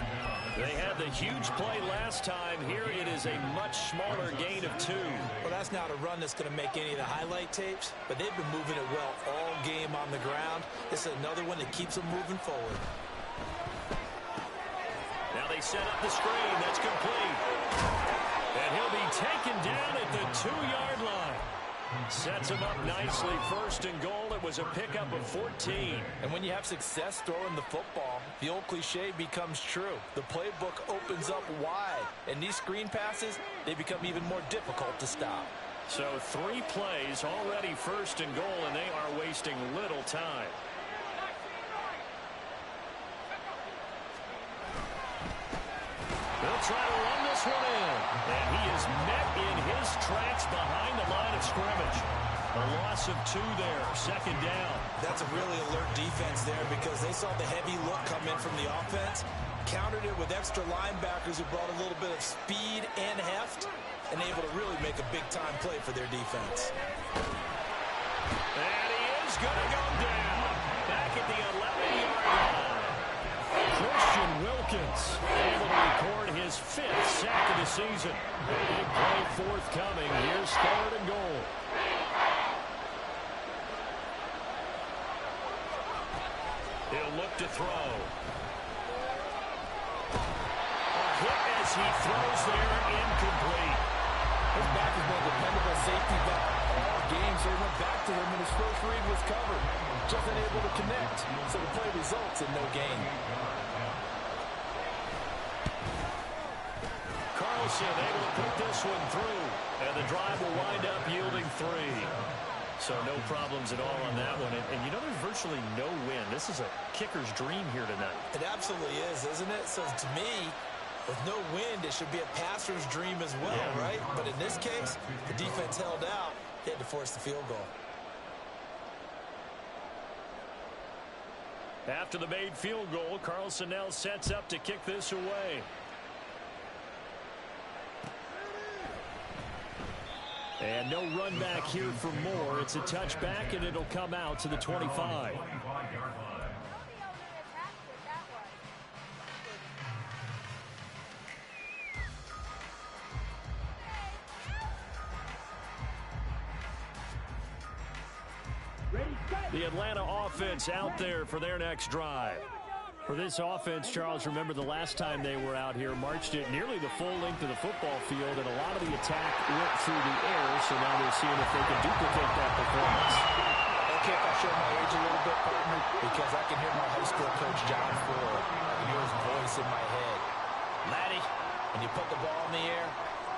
They had the huge play last time. Here it is a much smaller gain of 2. Well, that's not a run that's going to make any of the highlight tapes, but they've been moving it well all game on the ground. This is another one that keeps them moving forward. Now they set up the screen. That's complete. And he'll be taken down at the 2-yard line. Sets him up nicely. 1st and goal. It was a pickup of 14. And when you have success throwing the football, the old cliche becomes true. The playbook opens up wide. And these screen passes, they become even more difficult to stop. So 3 plays already 1st and goal, and they are wasting little time. They'll try to run this one in. And he is met in his tracks behind the line of scrimmage. A loss of 2 there. 2nd down. That's a really alert defense there because they saw the heavy look come in from the offense, countered it with extra linebackers who brought a little bit of speed and heft, and able to really make a big-time play for their defense. And he is going to go down. Back at the 11-yard line. Christian Wilkins able to record his 5th sack of the season. Big play forthcoming. Here's 3rd and goal. He'll look to throw. A hit as he throws there, incomplete. His back has been a dependable safety valve all game, so he went back to him when his first read was covered. Just unable to connect, so the play results in no gain. Carlson able to put this one through, and the drive will wind up yielding 3. So no problems at all on that one. And you know, there's virtually no win. This is a kicker's dream here tonight. It absolutely is, isn't it? So to me, with no wind, it should be a passer's dream as well, right? But in this case, the defense held out. They had to force the field goal. After the made field goal, Carlson now sets up to kick this away. And no run back here for more. It's a touchback, and it'll come out to the 25. The Atlanta offense out there for their next drive. For this offense, Charles, remember the last time they were out here, marched it nearly the full length of the football field, and a lot of the attack went through the air, so now they're seeing if they can duplicate that performance. Okay, if I show my age a little bit, partner, because I can hear my high school coach, John Ford. I can hear his voice in my head. Laddie, when you put the ball in the air,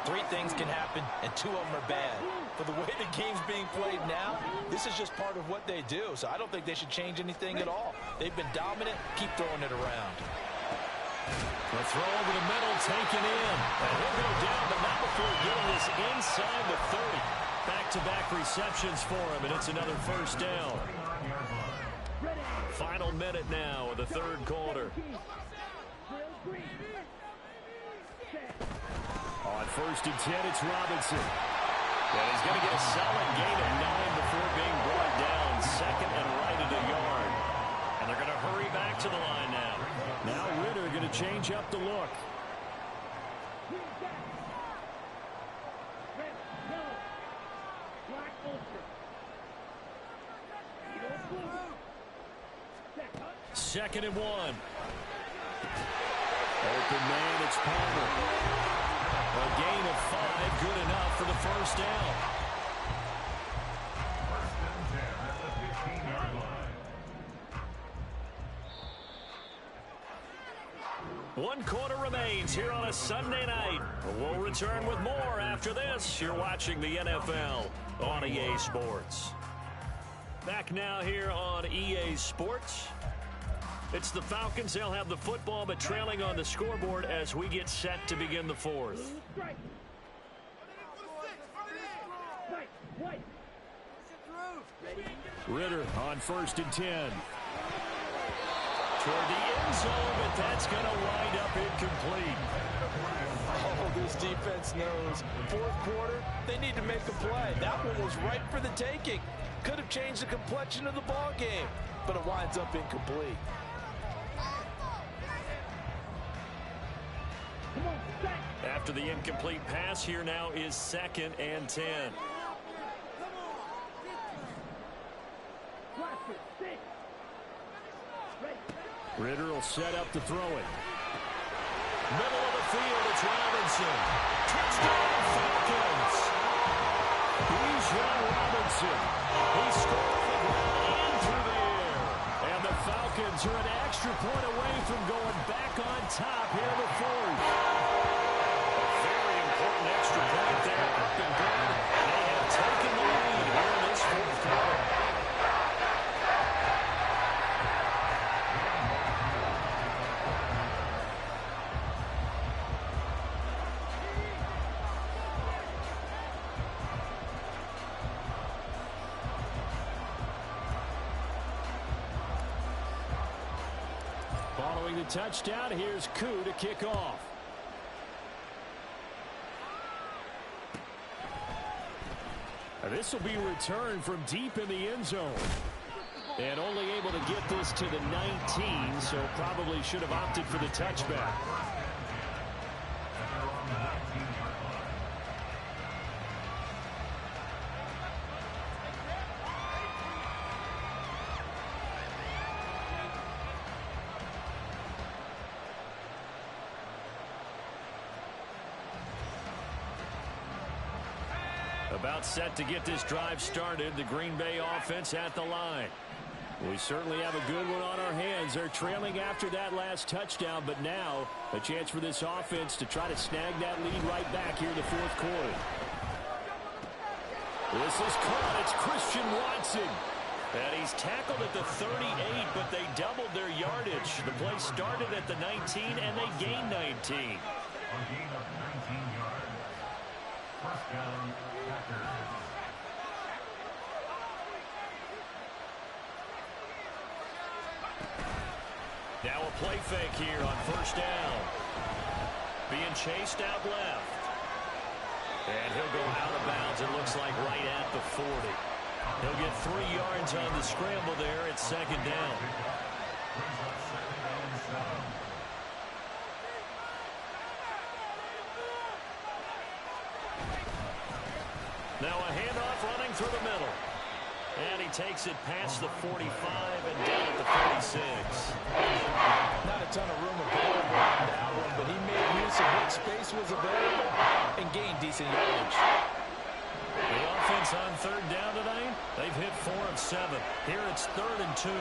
3 things can happen, and 2 of them are bad. For the way the game's being played now, this is just part of what they do. So I don't think they should change anything at all. They've been dominant. Keep throwing it around. The throw over the middle, taken in. And he'll go down, but not before getting this inside the 30. Back-to-back receptions for him, and it's another first down. Final minute now of the third quarter. On 1st and 10, it's Robinson. And he's going to get a solid gain of 9 before being brought down. 2nd and right at a yard. And they're going to hurry back to the line now. Now Ritter going to change up the look. Second and 1. Open man, it's Palmer. A gain of 5, good enough for the first down. 1st and 10 at the 15-yard line. 1 quarter remains here on a Sunday night. We'll return with more after this. You're watching the NFL on EA Sports. Back now here on EA Sports. It's the Falcons. They'll have the football, but trailing on the scoreboard as we get set to begin the 4th. Ritter on 1st and 10. Toward the end zone, but that's going to wind up incomplete. Oh, this defense knows. 4th quarter, they need to make a play. That one was right for the taking. Could have changed the complexion of the ball game, but it winds up incomplete. After the incomplete pass, here now is 2nd and 10. Ritter will set up to throw it. Middle of the field, it's Robinson. Touchdown Falcons! Bijan Robinson. He scored on the ground and through the air. And the Falcons are an extra point away from going back on top here in the 4th. A very important extra point there. Up and good. They have taken the lead here in this 4th quarter. Following the touchdown, here's Koo to kick off. This will be returned from deep in the end zone. And only able to get this to the 19, so probably should have opted for the touchback. About set to get this drive started. The Green Bay offense at the line. We certainly have a good one on our hands. They're trailing after that last touchdown, but now a chance for this offense to try to snag that lead right back here in the fourth quarter. This is caught. It's Christian Watson. And he's tackled at the 38, but they doubled their yardage. The play started at the 19, and they gained 19. A gain of 19 yards. First down, Packers. Now a play fake here on first down. Being chased out left. And he'll go out of bounds, it looks like right at the 40. He'll get 3 yards on the scramble there. It's second down. Now a handoff running through the middle. And he takes it past the 45 and down at the 46. Not a ton of room available on that one, but he made use of what space was available and gained decent yardage. The offense on third down tonight, they've hit 4 of 7. Here it's 3rd and 2.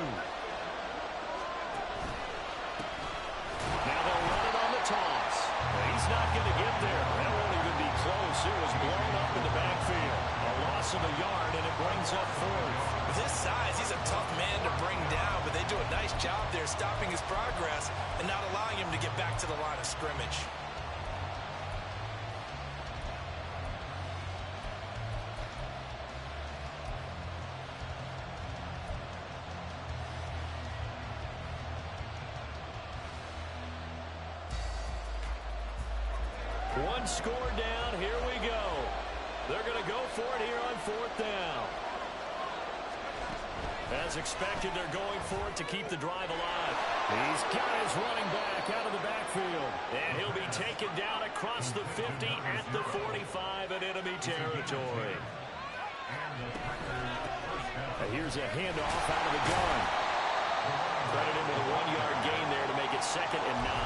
Now they'll run it on the toss. He's not going to get there. That won't even be close. It was blown up in the backfield. A loss of a yard, and it brings up 4th. With his size, he's a tough man to bring down, but they do a nice job there stopping his progress and not allowing him to get back to the line of scrimmage. One score down. Here we go. They're going to go for it here on 4th down. As expected, they're going for it to keep the drive alive. He's got his running back out of the backfield. And he'll be taken down across the 50 at the 45 in enemy territory. Here's a handoff out of the gun. Credit him with a 1-yard gain there to make it 2nd and 9.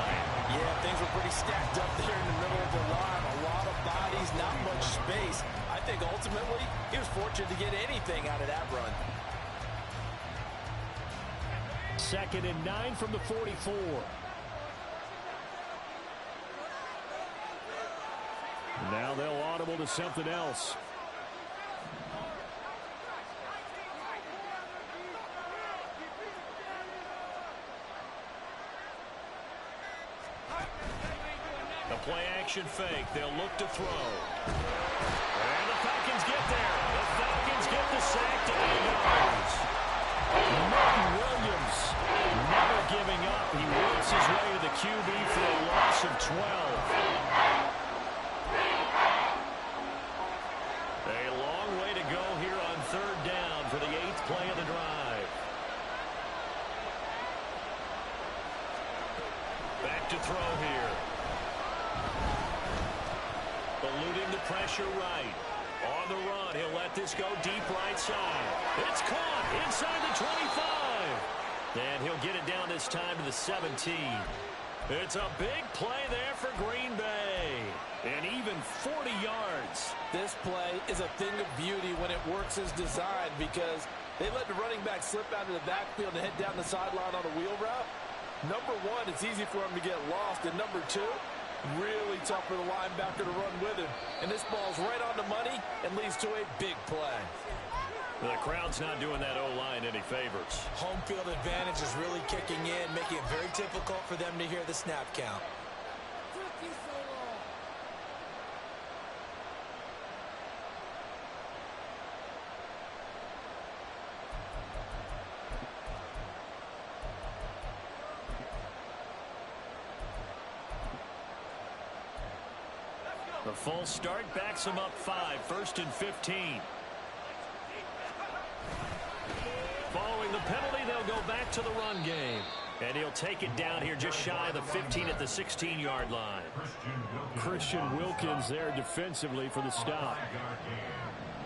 Yeah, things were pretty stacked up there in the middle of the line. A lot of bodies, not much space. I think ultimately he was fortunate to get anything out of that run. 2nd and 9 from the 44. Now they'll audible to something else. The play-action fake. They'll look to throw. And the Falcons get there. The Falcons get the sack. Down he goes. Martin Williams never giving up. He works his way to the QB for a loss of 12. A long way to go here on 3rd down for the 8th play of the drive. Back to throw here. Eluding the pressure right. On the run, he'll let this go deep right side. It's caught inside the 25. And he'll get it down this time to the 17. It's a big play there for Green Bay. And even 40 yards. This play is a thing of beauty when it works as designed because they let the running back slip out of the backfield and head down the sideline on a wheel route. Number one, it's easy for him to get lost. And number two, really tough for the linebacker to run with him. And this ball's right on the money and leads to a big play. The crowd's not doing that O-line any favors. Home field advantage is really kicking in, making it very difficult for them to hear the snap count. The full start backs him up 5, 1st and 15. Following the penalty, they'll go back to the run game. And he'll take it down here just shy of the 15 at the 16-yard line. Christian Wilkins there defensively for the stop.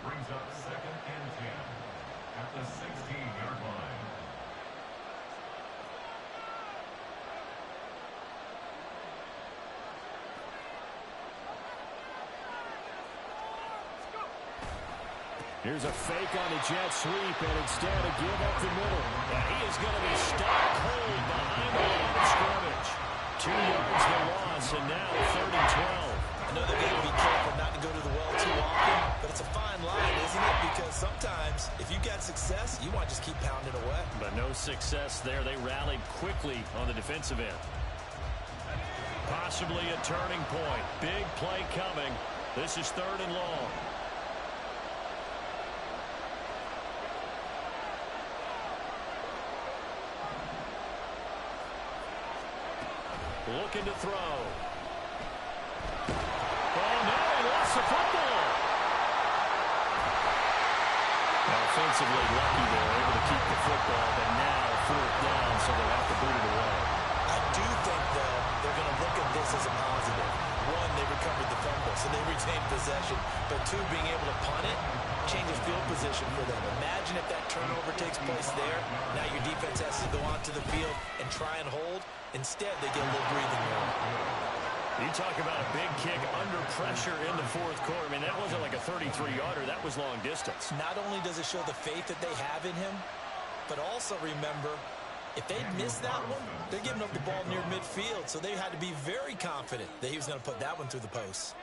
Brings up 2nd and 10 at the 16-yard line. Here's a fake on the jet sweep, and instead a give up the middle. And he is going to be stopped cold behind the line of scrimmage. 2 yards the loss, and now 3rd and 12. I know they're going to be careful not to go to the well too often, but it's a fine line, isn't it? Because sometimes, if you got success, you want to just keep pounding away. But no success there. They rallied quickly on the defensive end. Possibly a turning point. Big play coming. This is 3rd and long. Looking to throw. Oh, no, he lost the football. Offensively lucky there, able to keep the football, but now 4th down, so they'll have to boot it away. I do think, though, they're going to look at this as a positive. 1, they recovered the fumble, so they retained possession. But 2, being able to punt it changes field position for them. Imagine if that turnover takes place there. Now your defense has to go onto the field and try and hold. Instead, they get a little breathing room. You talk about a big kick under pressure in the 4th quarter. I mean, that wasn't like a 33-yarder. That was long distance. Not only does it show the faith that they have in him, but also remember, if they miss that one, they're giving up the ball near midfield, so they had to be very confident that he was going to put that one through the post.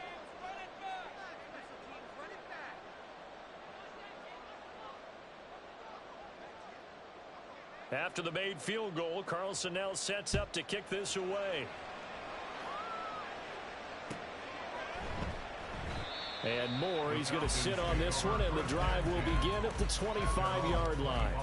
After the made field goal, Carlson now sets up to kick this away. And more, he's going to sit on this one, and the drive will begin at the 25-yard line.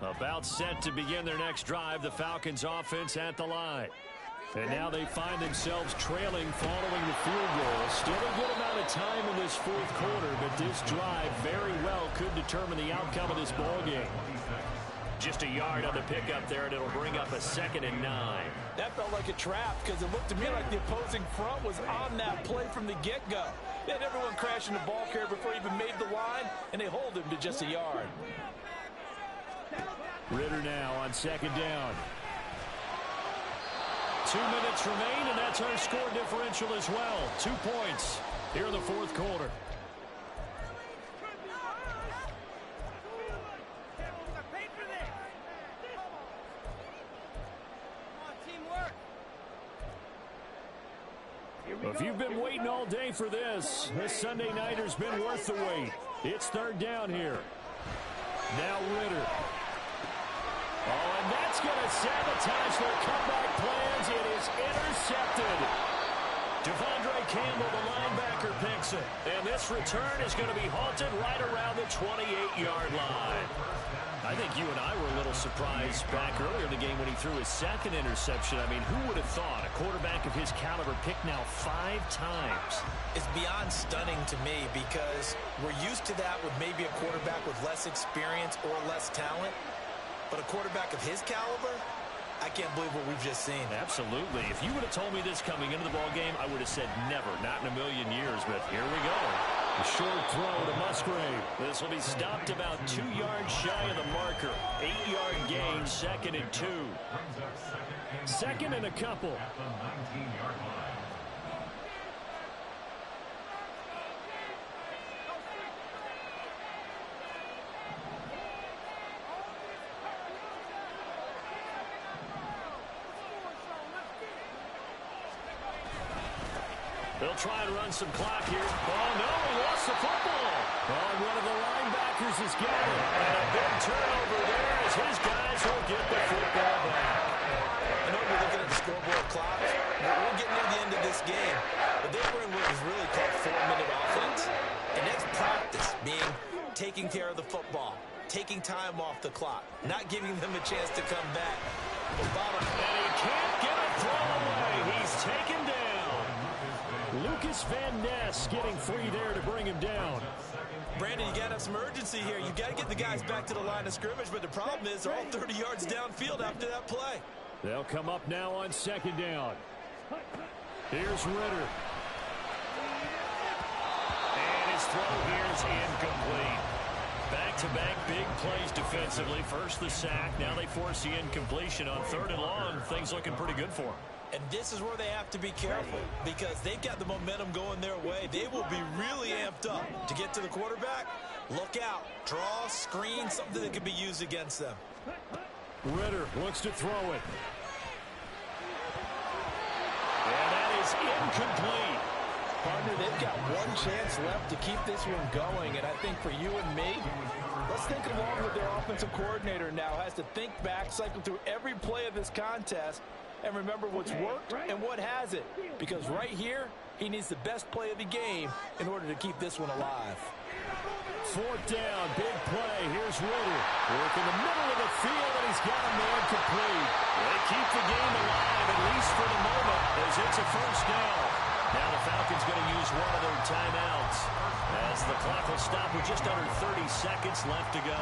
About set to begin their next drive, the Falcons offense at the line. And now they find themselves trailing following the field goal. Still a good amount of time in this 4th quarter, but this drive very well could determine the outcome of this ball game. Just a yard on the pickup there, and it'll bring up a 2nd and 9. That felt like a trap because it looked to me like the opposing front was on that play from the get-go. They had everyone crashing the ball carrier before he even made the line, and they hold him to just a yard. Ritter now on 2nd down. 2 minutes remain, and that's our score differential as well. 2 points here in the 4th quarter. If you've been waiting all day for this Sunday nighter's been worth the wait. It's 3rd down here. Now Ritter. Oh, and that's going to sabotage their comeback plans. It is intercepted. Devondre Campbell, the linebacker, picks it. And this return is going to be halted right around the 28-yard line. I think you and I were a little surprised back earlier in the game when he threw his 2nd interception. I mean, who would have thought a quarterback of his caliber picked now 5 times? It's beyond stunning to me because we're used to that with maybe a quarterback with less experience or less talent. But a quarterback of his caliber, I can't believe what we've just seen. Absolutely. If you would have told me this coming into the ballgame, I would have said never, not in a million years. But here we go. A short throw to Musgrave. This will be stopped about 2 yards shy of the marker. 8-yard gain, 2nd and 2. 2nd and a couple. They'll try and run some clock here. Oh, no, he lost the football. Oh, one of the linebackers has got it. And a big turnover there as his guys will get the football back. I know we're looking at the scoreboard clock, but we're getting near the end of this game. But they were in what was really called 4-minute offense. And that's practice, being taking care of the football, taking time off the clock, not giving them a chance to come back. And he can't get a throw away. He's taken down. Lucas Van Ness getting free there to bring him down. Brandon, you got to have some urgency here. You got to get the guys back to the line of scrimmage, but the problem is they're all 30 yards downfield after that play. They'll come up now on 2nd down. Here's Ritter. And his throw here is incomplete. Back to back-to-back big plays defensively. First the sack. Now they force the incompletion on 3rd and long. Things looking pretty good for them. And this is where they have to be careful because they've got the momentum going their way. They will be really amped up to get to the quarterback. Look out. Draw, screen, something that can be used against them. Ridder looks to throw it. And that is incomplete. Partner, they've got one chance left to keep this one going, and I think for you and me, let's think along with their offensive coordinator now. Has to think back, cycle through every play of this contest, and remember what's worked and what hasn't. Because right here, he needs the best play of the game in order to keep this one alive. 4th down, big play. Here's Ridder. Work in the middle of the field, and he's got a man complete. They keep the game alive, at least for the moment, as it's a 1st down. Now the Falcons going to use one of their timeouts as the clock will stop with just under 30 seconds left to go.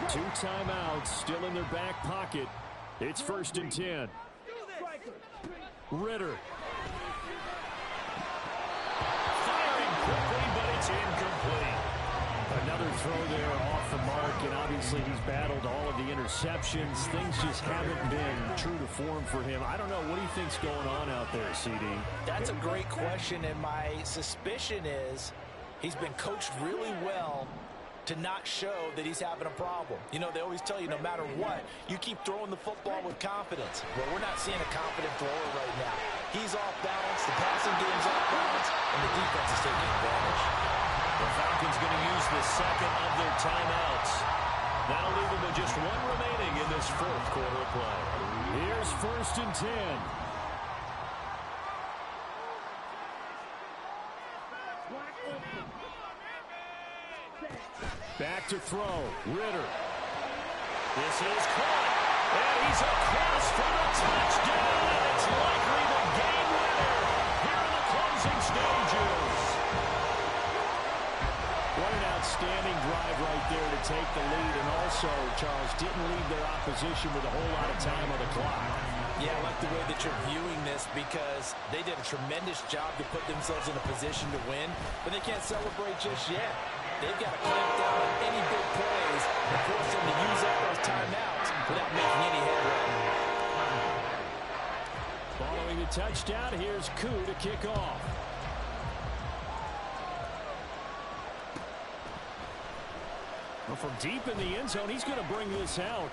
2 timeouts still in their back pocket. It's 1st and 10. Ridder. Firing quickly, but it's incomplete. Another throw there off the mark, and obviously he's battled all of the interceptions. Things just haven't been true to form for him. I don't know. What do you think's going on out there, CD? That's a great question, and my suspicion is he's been coached really well to not show that he's having a problem. You know, they always tell you no matter what, you keep throwing the football with confidence. Well, we're not seeing a confident thrower right now. He's off balance, the passing game's off balance, and the defense is taking advantage. The Falcons going to use the second of their timeouts. That'll leave them with just one remaining in this 4th quarter play. Here's 1st and 10. Back to throw. Ridder. This is caught. And he's across for the touchdown. And it's likely the game winner here in the closing stages. What an outstanding drive right there to take the lead. And also, Charles, didn't leave their opposition with a whole lot of time on the clock. Yeah, I like the way that you're viewing this because they did a tremendous job to put themselves in a position to win, but they can't celebrate just yet. They've got to clamp down on any big plays and force them to use up those timeouts without making any headway. Following the touchdown, here's Koo to kick off. Well, from deep in the end zone, he's going to bring this out.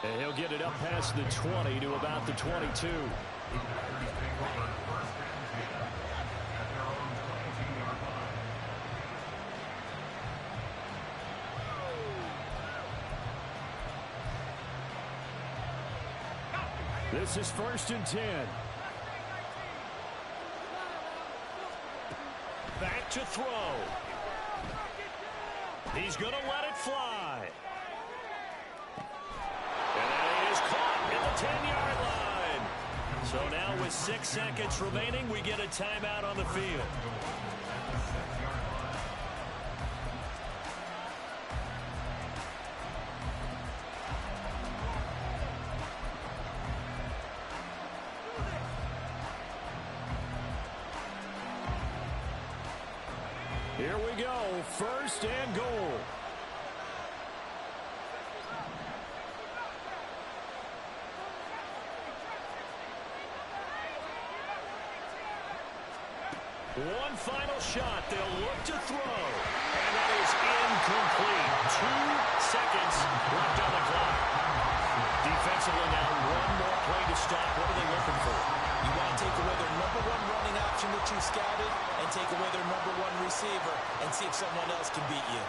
And he'll get it up past the 20 to about the 22. This is 1st and 10. Back to throw. He's going to let it fly. And that is caught at the 10-yard line. So now with 6 seconds remaining, we get a timeout on the field. Here we go, 1st and goal. One final shot. They'll look to throw. And that is incomplete. 2 seconds left on the clock. Defensively now, one more play to stop. What are they looking for? You want to take away their number 1 running option that you scouted and take away their number 1 receiver and see if someone else can beat you.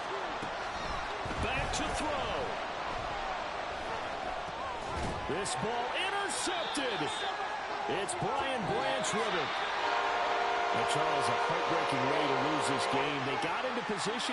Back to throw. This ball intercepted. It's Brian Branch with it. Now, Charles, a heartbreaking way to lose this game. They got into position